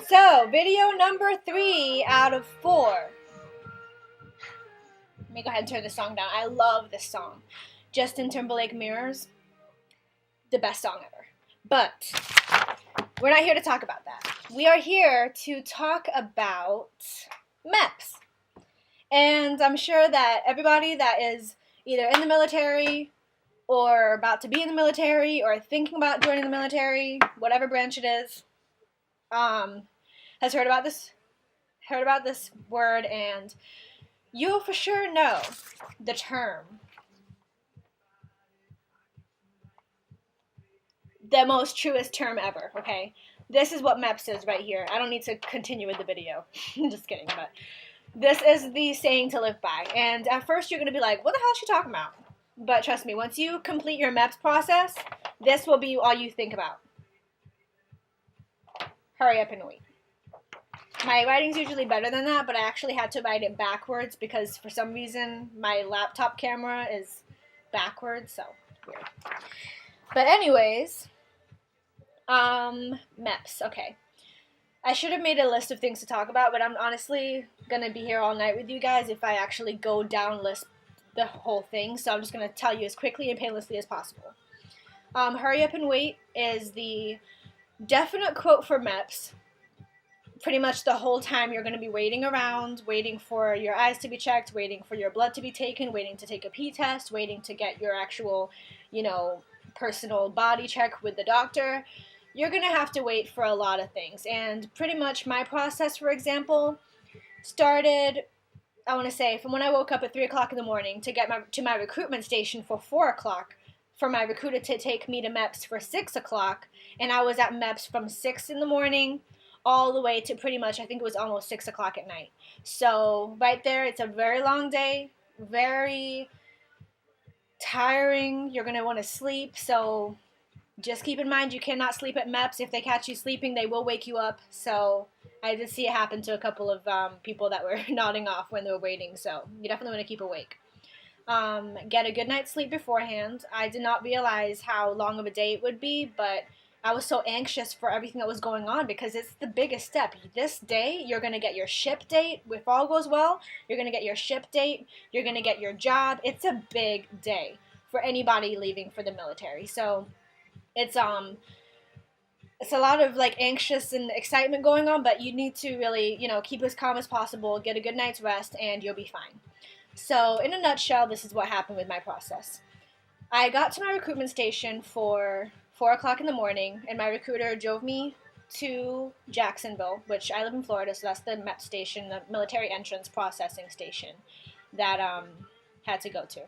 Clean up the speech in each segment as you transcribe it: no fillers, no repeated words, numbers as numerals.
So, video number 3 out of 4. Let me go ahead and turn this song down. I love this song. Justin Timberlake Mirrors, the best song ever. But we're not here to talk about that. We are here to talk about MEPS. And I'm sure that everybody that is either in the military or about to be in the military or thinking about joining the military, whatever branch it is, has heard about this word, and you'll for sure know the term. The most truest term ever, okay? This is what MEPS is right here. I don't need to continue with the video. Just kidding, but this is the saying to live by. And at first you're going to be like, what the hell is she talking about? But trust me, once you complete your MEPS process, this will be all you think about. Hurry up and wait. My writing's usually better than that, but I actually had to write it backwards because for some reason my laptop camera is backwards, so weird. But anyways, MEPS, okay. I should have made a list of things to talk about, but I'm honestly gonna be here all night with you guys if I actually go down list the whole thing, so I'm just gonna tell you as quickly and painlessly as possible. Hurry up and wait is the definite quote for MEPS. Pretty much the whole time you're going to be waiting around, waiting for your eyes to be checked, waiting for your blood to be taken, waiting to take a pee test, waiting to get your actual, personal body check with the doctor. You're going to have to wait for a lot of things. And pretty much my process, for example, started, I want to say, from when I woke up at 3 o'clock in the morning to get to my recruitment station for 4 o'clock, for my recruiter to take me to MEPS for 6 o'clock, and I was at MEPS from 6 in the morning all the way to pretty much, I think it was almost 6 o'clock at night. So right there, it's a very long day, very tiring. You're going to want to sleep, so just keep in mind you cannot sleep at MEPS. If they catch you sleeping, they will wake you up. So I did see it happen to a couple of people that were nodding off when they were waiting, so you definitely want to keep awake. Get a good night's sleep beforehand. I did not realize how long of a day it would be, but I was so anxious for everything that was going on because it's the biggest step. This day, you're going to get your ship date. If all goes well, you're going to get your ship date. You're going to get your job. It's a big day for anybody leaving for the military. So it's a lot of anxious and excitement going on, but you need to really, keep as calm as possible, get a good night's rest, and you'll be fine. So in a nutshell, this is what happened with my process. I got to my recruitment station for 4 o'clock in the morning, and my recruiter drove me to Jacksonville, which I live in Florida, so that's the MEPS station, the military entrance processing station that had to go to.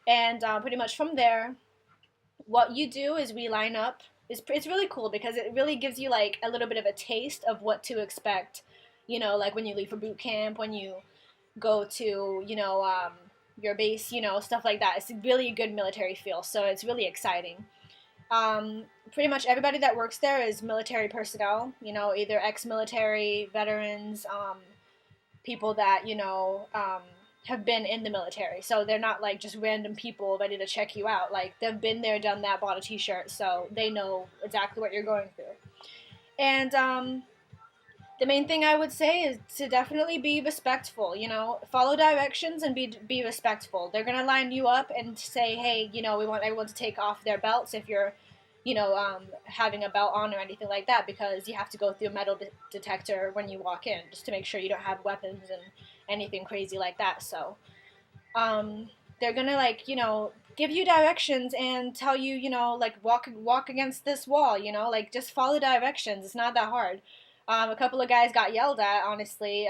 And pretty much from there, what you do is we line up. It's really cool because it really gives you a little bit of a taste of what to expect, when you leave for boot camp, when you go to, your base, stuff like that. It's really a good military feel, so it's really exciting. Pretty much everybody that works there is military personnel, either ex-military, veterans, people that, have been in the military. So they're not just random people ready to check you out. They've been there, done that, bought a t-shirt, so they know exactly what you're going through. And the main thing I would say is to definitely be respectful, follow directions and be respectful. They're going to line you up and say, hey, we want everyone to take off their belts if you're, having a belt on or anything like that, because you have to go through a metal detector when you walk in, just to make sure you don't have weapons and anything crazy like that. So they're going to, give you directions and tell you, walk against this wall, just follow directions. It's not that hard. A couple of guys got yelled at, honestly,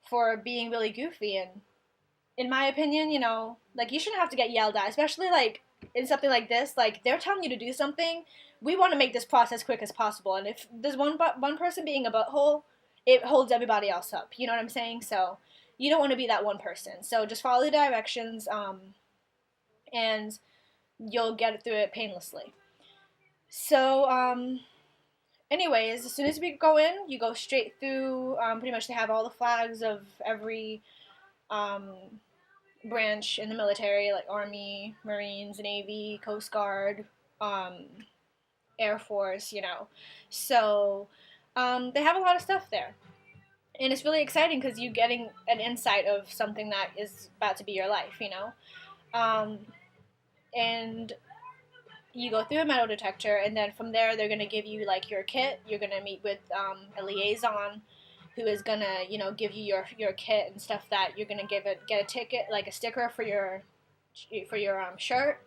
for being really goofy, and in my opinion, you shouldn't have to get yelled at, especially, in something like this. They're telling you to do something. We want to make this process quick as possible, and if there's one person being a butthole, it holds everybody else up, you know what I'm saying? So, you don't want to be that one person, so just follow the directions, and you'll get through it painlessly. So, anyways, as soon as we go in, you go straight through, pretty much they have all the flags of every branch in the military, like Army, Marines, Navy, Coast Guard, Air Force, So They have a lot of stuff there. And it's really exciting because you're getting an insight of something that is about to be your life, you know? Um, and you go through a metal detector, and then from there, they're going to give you, like, your kit. You're going to meet with a liaison who is going to, you know, give you your kit and stuff that you're going to get a ticket, like a sticker for your shirt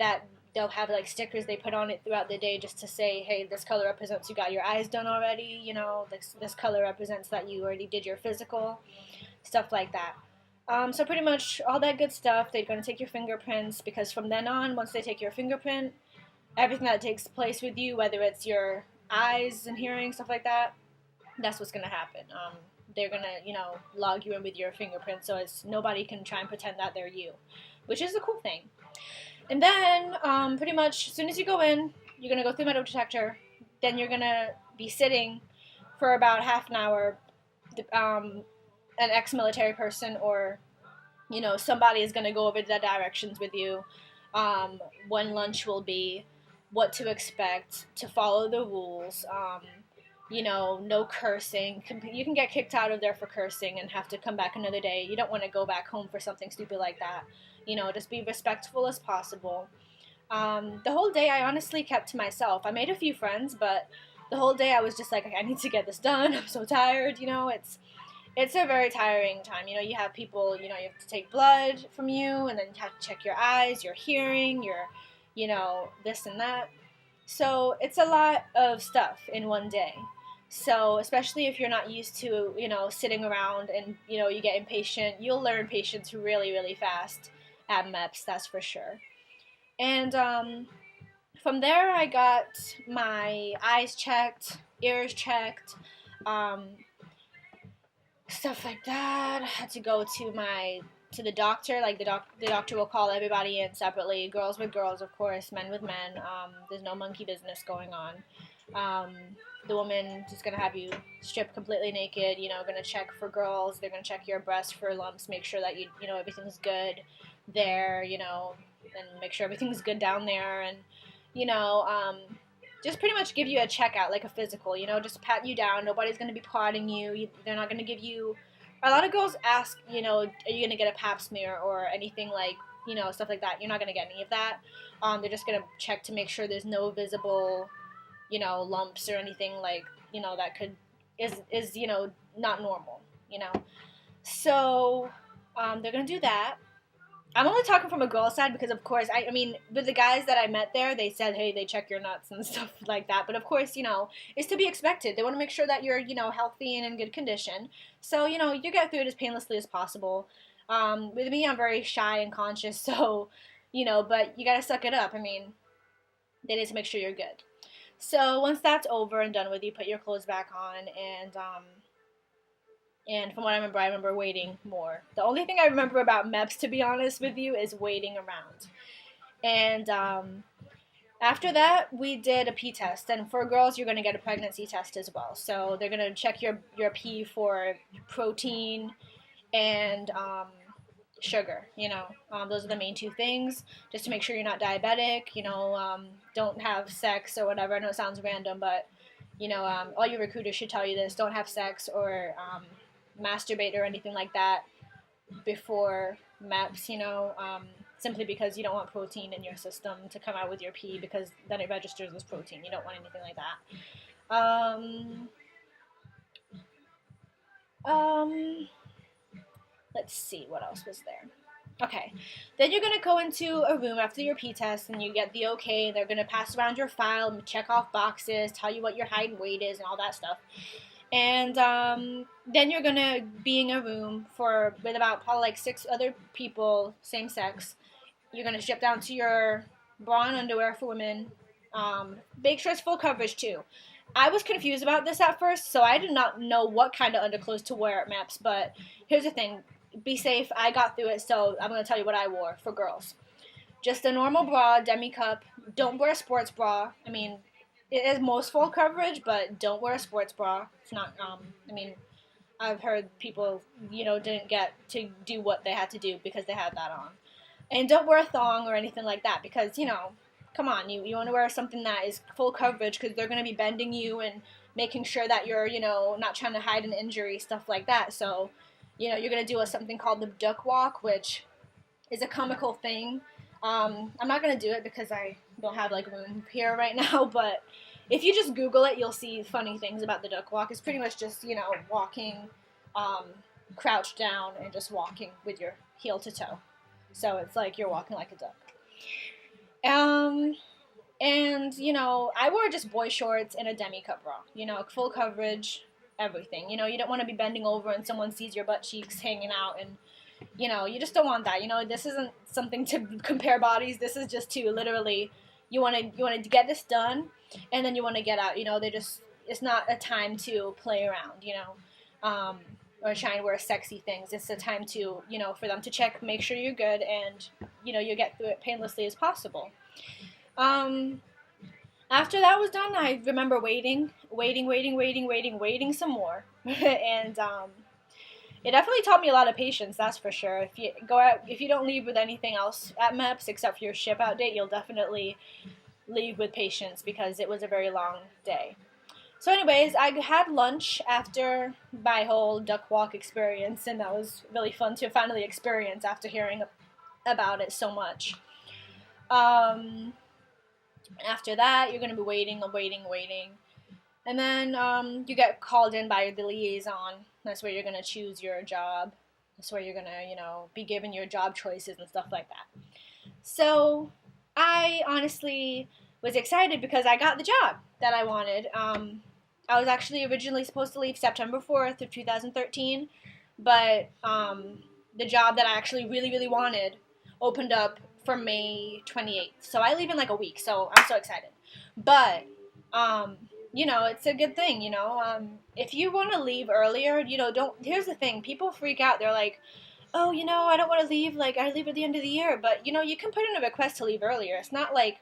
that they'll have like stickers they put on it throughout the day just to say, hey, this color represents you got your eyes done already, you know, this color represents that you already did your physical, stuff like that. So pretty much all that good stuff. They're going to take your fingerprints because from then on, once they take your fingerprint, everything that takes place with you, whether it's your eyes and hearing, stuff like that, that's what's going to happen. They're going to, you know, log you in with your fingerprint so it's nobody can try and pretend that they're you, which is a cool thing. And then, pretty much, as soon as you go in, you're going to go through the metal detector. Then you're going to be sitting for about half an hour. An ex-military person or, you know, somebody is going to go over the directions with you. When lunch will be, what to expect, to follow the rules. You know, no cursing. You can get kicked out of there for cursing and have to come back another day. You don't want to go back home for something stupid like that. You know, just be respectful as possible. The whole day I honestly kept to myself. I made a few friends, but the whole day I was just like, I need to get this done. I'm so tired, you know. It's a very tiring time. You know, you have people, you know, you have to take blood from you, and then you have to check your eyes, your hearing, your, you know, this and that. So it's a lot of stuff in one day. So especially if you're not used to, you know, sitting around and, you know, you get impatient, you'll learn patience really, really fast at MEPS, that's for sure. And from there, I got my eyes checked, ears checked, um, stuff like that. I had to go to the doctor. Like the doctor will call everybody in separately. Girls with girls, of course. Men with men. There's no monkey business going on. Um, the woman is gonna have you stripped completely naked. You know, gonna check for girls. They're gonna check your breast for lumps. Make sure that you know everything's good there. You know, and make sure everything's good down there. And you know, just pretty much give you a checkout, like a physical, you know, just pat you down. Nobody's going to be prodding you. They're not going to give you. A lot of girls ask, you know, are you going to get a pap smear or anything like, you know, stuff like that. You're not going to get any of that. They're just going to check to make sure there's no visible, you know, lumps or anything like, you know, that is you know, not normal, you know. So they're going to do that. I'm only talking from a girl side because, of course, I mean, with the guys that I met there, they said, hey, they check your nuts and stuff like that. But, of course, you know, it's to be expected. They want to make sure that you're, you know, healthy and in good condition. So, you know, you get through it as painlessly as possible. With me, I'm very shy and conscious, so, you know, but you got to suck it up. I mean, they need to make sure you're good. So, once that's over and done with, you put your clothes back on, and from what I remember waiting more. The only thing I remember about MEPS, to be honest with you, is waiting around. And after that, we did a pee test. And for girls, you're going to get a pregnancy test as well. So they're going to check your pee for protein and sugar. You know, those are the main two things, just to make sure you're not diabetic. You know, don't have sex or whatever. I know it sounds random, but you know, all your recruiters should tell you this: don't have sex or masturbate or anything like that before MEPS, you know, simply because you don't want protein in your system to come out with your pee because then it registers as protein. You don't want anything like that. Let's see, what else was there? Okay, then you're going to go into a room after your pee test and you get the okay. They're going to pass around your file, check off boxes, tell you what your height and weight is and all that stuff. And then you're gonna be in a room with about probably like 6 other people, same sex. You're gonna strip down to your bra and underwear for women. Make sure it's full coverage too. I was confused about this at first, so I did not know what kind of underclothes to wear at MEPS. But here's the thing: be safe. I got through it, so I'm gonna tell you what I wore for girls. Just a normal bra, demi cup. Don't wear a sports bra. I mean, it is most full coverage, but don't wear a sports bra. It's not, I mean, I've heard people, you know, didn't get to do what they had to do because they had that on. And don't wear a thong or anything like that because, you know, come on, you want to wear something that is full coverage because they're going to be bending you and making sure that you're, not trying to hide an injury, stuff like that. So, you're going to do something called the duck walk, which is a comical thing. I'm not going to do it because I don't have like room here right now, but if you just Google it, you'll see funny things about the duck walk. It's pretty much just, walking um, crouched down and just walking with your heel to toe. So it's like you're walking like a duck. And, I wore just boy shorts and a demi-cup bra, full coverage, everything. You don't want to be bending over and someone sees your butt cheeks hanging out, and, you just don't want that. This isn't something to compare bodies. This is just to literally, you want to get this done, and then you want to get out. It's not a time to play around, or try and wear sexy things. It's a time to, for them to check, make sure you're good, and, you get through it painlessly as possible. After that was done, I remember waiting some more. And, it definitely taught me a lot of patience, that's for sure. If you don't leave with anything else at MEPS except for your ship out date, you'll definitely leave with patience because it was a very long day. So anyways, I had lunch after my whole duck walk experience, and that was really fun to finally experience after hearing about it so much. After that, you're going to be waiting. And then you get called in by the liaison. That's where you're going to choose your job. That's where you're going to, be given your job choices and stuff like that. So I honestly was excited because I got the job that I wanted. I was actually originally supposed to leave September 4th of 2013, but the job that I actually really, really wanted opened up for May 28th. So I leave in like a week, so I'm so excited. But, it's a good thing, if you want to leave earlier, here's the thing, people freak out, they're like, oh, I don't want to leave, like, I leave at the end of the year, but, you can put in a request to leave earlier. It's not like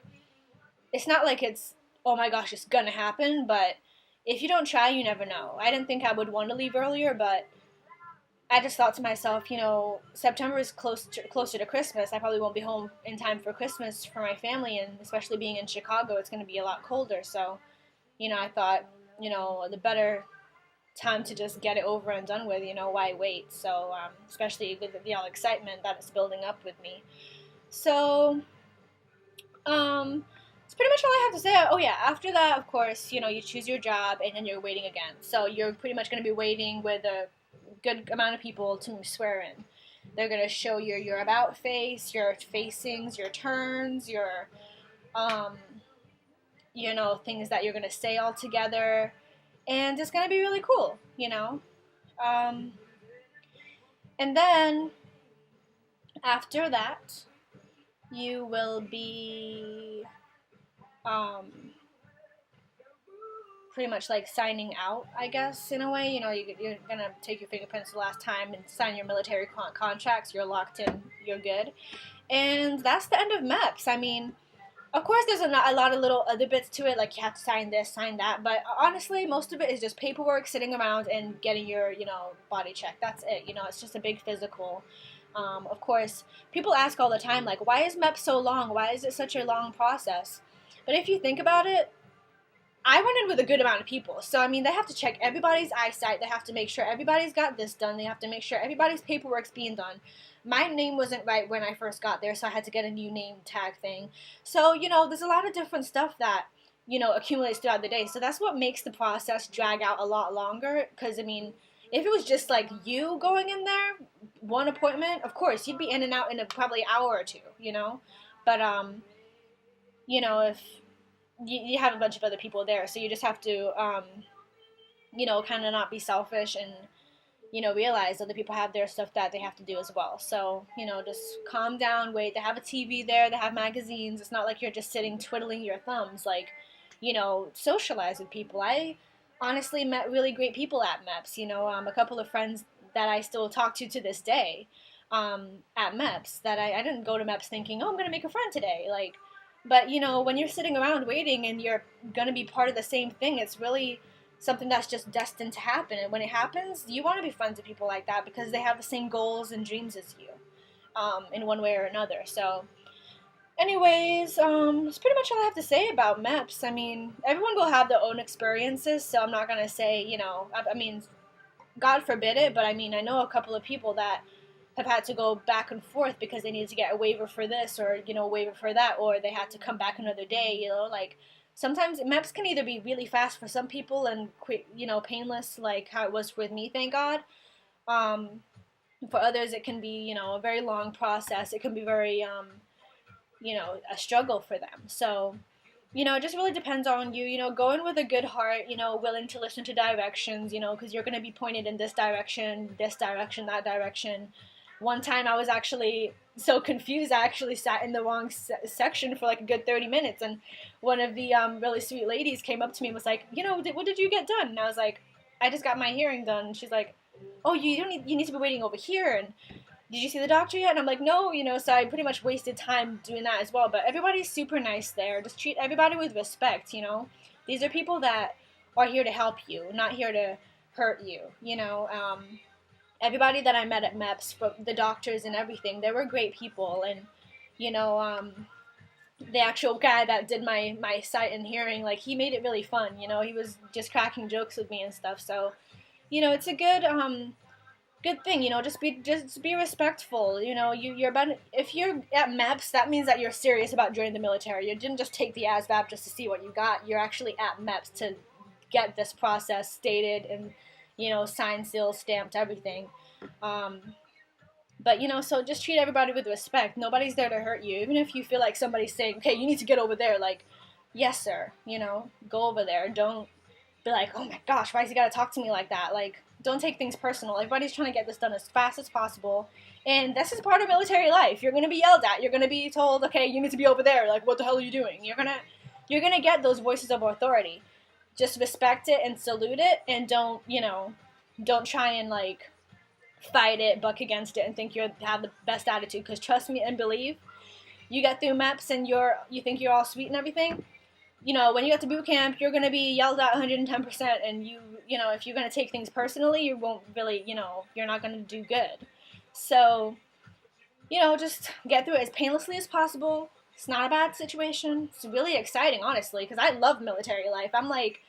it's, oh my gosh, it's gonna happen, but if you don't try, you never know. I didn't think I would want to leave earlier, but I just thought to myself, September is closer to Christmas. I probably won't be home in time for Christmas for my family, and especially being in Chicago, it's going to be a lot colder. So, I thought, the better time to just get it over and done with, why wait? So, especially with the excitement that is building up with me. So, that's pretty much all I have to say. Oh yeah, after that, of course, you choose your job, and then you're waiting again. So you're pretty much going to be waiting with a good amount of people to swear in. They're going to show your about face, your facings, your turns, your, things that you're going to say all together. And it's going to be really cool, And then, after that, you will be, pretty much like signing out, I guess, in a way. You're going to take your fingerprints the last time and sign your military contracts. You're locked in. You're good. And that's the end of MEPS. I mean, of course, there's a lot of little other bits to it, like you have to sign this, sign that. But honestly, most of it is just paperwork, sitting around, and getting your, body check. That's it. It's just a big physical. Of course, people ask all the time, like, why is MEPS so long? Why is it such a long process? But if you think about it, I went in with a good amount of people. So, I mean, they have to check everybody's eyesight. They have to make sure everybody's got this done. They have to make sure everybody's paperwork's being done. My name wasn't right when I first got there, so I had to get a new name tag thing. So, there's a lot of different stuff that, accumulates throughout the day. So that's what makes the process drag out a lot longer. Because, I mean, if it was just like you going in there, one appointment, of course, you'd be in and out in probably an hour or two, But, if you have a bunch of other people there, so you just have to, kind of not be selfish and, realize other people have their stuff that they have to do as well. So, just calm down, wait. They have a TV there, they have magazines. It's not like you're just sitting twiddling your thumbs. Like, socialize with people. I honestly met really great people at MEPS. A couple of friends that I still talk to this day at MEPS that I didn't go to MEPS thinking, oh, I'm going to make a friend today. Like, but, when you're sitting around waiting and you're going to be part of the same thing, it's really something that's just destined to happen. And when it happens, you want to be friends with people like that because they have the same goals and dreams as you, in one way or another. So, Anyways, that's pretty much all I have to say about MEPS. I mean, everyone will have their own experiences, so I'm not gonna say, I mean, God forbid it, but I mean, I know a couple of people that have had to go back and forth because they needed to get a waiver for this or, a waiver for that, or they had to come back another day, like sometimes MEPS can either be really fast for some people and quick, painless, like how it was with me, thank God. Um, for others, it can be, a very long process. It can be very, a struggle for them. So, it just really depends on you, go in with a good heart, willing to listen to directions, because you're going to be pointed in this direction, that direction. One time I was actually so confused, I actually sat in the wrong section for like a good 30 minutes. And one of the really sweet ladies came up to me and was like, what did you get done? And I was like, I just got my hearing done. And she's like, oh, you need to be waiting over here. And did you see the doctor yet? And I'm like, no, so I pretty much wasted time doing that as well. But everybody's super nice there. Just treat everybody with respect, These are people that are here to help you, not here to hurt you, Everybody that I met at MEPS, the doctors and everything, they were great people. And, the actual guy that did my sight and hearing, like, he made it really fun, He was just cracking jokes with me and stuff. So, it's a good thing, just be respectful. You're about, if you're at MEPS, that means that you're serious about joining the military. You didn't just take the ASVAB just to see what you got. You're actually at MEPS to get this process stated and signed, sealed, stamped, everything. But so just treat everybody with respect. Nobody's there to hurt you. Even if you feel like somebody's saying, okay, you need to get over there, like, yes sir, go over there. Don't be like, oh my gosh, why does he gotta talk to me like that? Like, don't take things personal. Everybody's trying to get this done as fast as possible. And this is part of military life. You're gonna be yelled at. You're gonna be told, okay, you need to be over there. Like, what the hell are you doing? You're gonna get those voices of authority. Just respect it and salute it, and don't try and like fight it, buck against it, and think you have the best attitude. Because trust me and believe, you get through MEPS and you think you're all sweet and everything. When you get to boot camp, you're going to be yelled at 110%, and if you're going to take things personally, you won't really, you're not going to do good. So, just get through it as painlessly as possible. It's not a bad situation. It's really exciting, honestly, because I love military life. I'm like,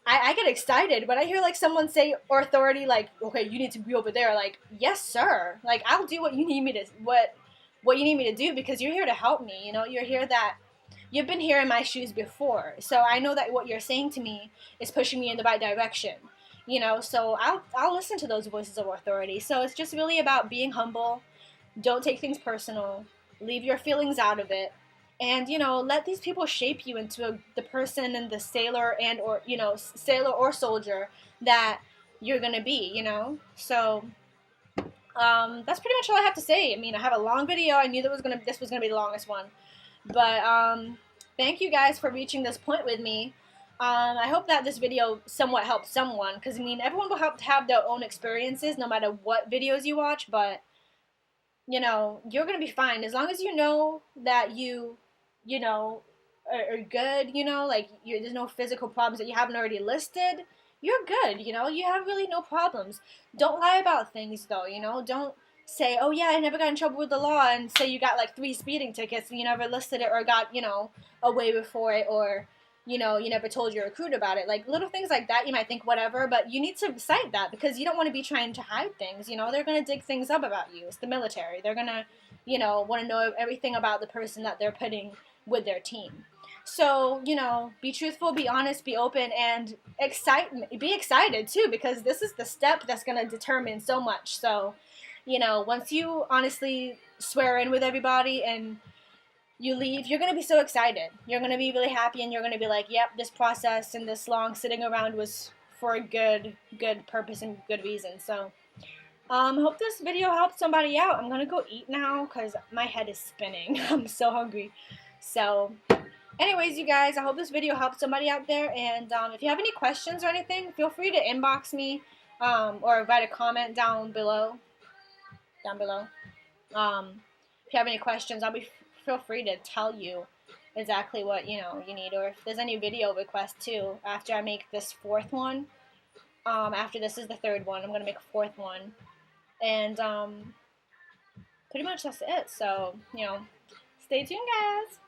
I get excited when I hear, like, someone say, or authority, like, okay, you need to be over there. Like, yes, sir. Like, I'll do what you need me to, what you need me to do, because you're here to help me, you're here that, you've been here in my shoes before, so I know that what you're saying to me is pushing me in the right direction, so I'll listen to those voices of authority. So it's just really about being humble, don't take things personal, leave your feelings out of it, and let these people shape you into the person and the sailor and or sailor or soldier that you're gonna be, so that's pretty much all I have to say. I mean, I have a long video. I knew this was gonna be the longest one. But thank you guys for reaching this point with me. I hope that this video somewhat helped someone, because I mean, everyone will have their own experiences no matter what videos you watch. But you're gonna be fine as long as you know that are good. Like, there's no physical problems that you haven't already listed. You're good. You have really no problems. Don't lie about things though. Don't say, oh yeah, I never got in trouble with the law, and say you got like 3 speeding tickets and you never listed it or got, a waiver for it, or, you never told your recruit about it. Like, little things like that, you might think whatever, but you need to cite that, because you don't want to be trying to hide things. They're going to dig things up about you. It's the military. They're going to, want to know everything about the person that they're putting with their team. So, be truthful, be honest, be open, and be excited too, because this is the step that's going to determine so much. So, once you honestly swear in with everybody and you leave, you're going to be so excited. You're going to be really happy, and you're going to be like, yep, this process and this long sitting around was for a good purpose and good reason. So, hope this video helped somebody out. I'm going to go eat now because my head is spinning. I'm so hungry. So, anyways, you guys, I hope this video helped somebody out there. And if you have any questions or anything, feel free to inbox me or write a comment down below. If you have any questions, feel free to tell you exactly what you need, or if there's any video requests too. After I make this 4th one, after this is the 3rd one, I'm gonna make a 4th one, and pretty much that's it. So Stay tuned, guys.